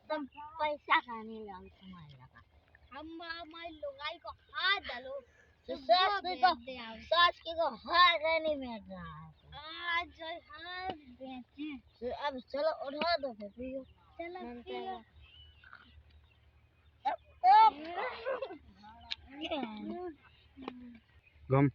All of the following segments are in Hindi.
तुम पैसा खाने लगे तुम्हारे लगा हम हमारी लुगाई को हाथ डालो सास को हाथ नहीं मिल रहा है आज हाथ बेचे अब चलो उठा दो फिर पियो चलो पियो गम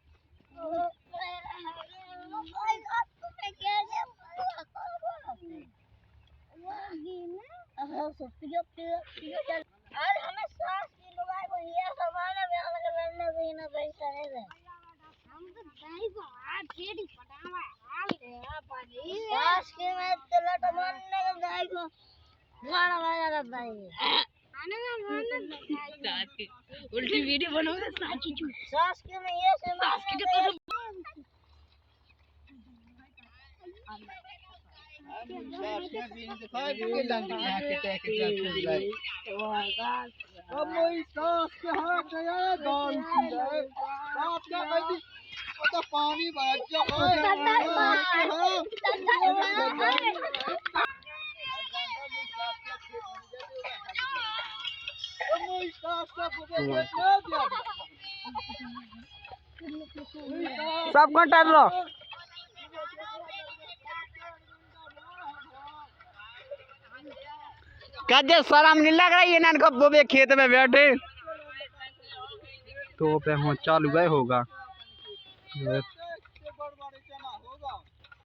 और हमें सास की लुगाई को ये सामान लड़ने देना पैसा नहीं दे हम तो दाई को हाथ छेड़ी पटावा हाल दे पानी सास की मैं तेला टमाने का दाई को गाना बजा रहा दाई आने ना सास की उल्टी वीडियो बनाओगे सास की मैं ये सास की तो पानी सब कंटार लो क्या शर्म नहीं लग रही है ना इनको बोबे खेत में बैठे तो पे हो चालू गए होगा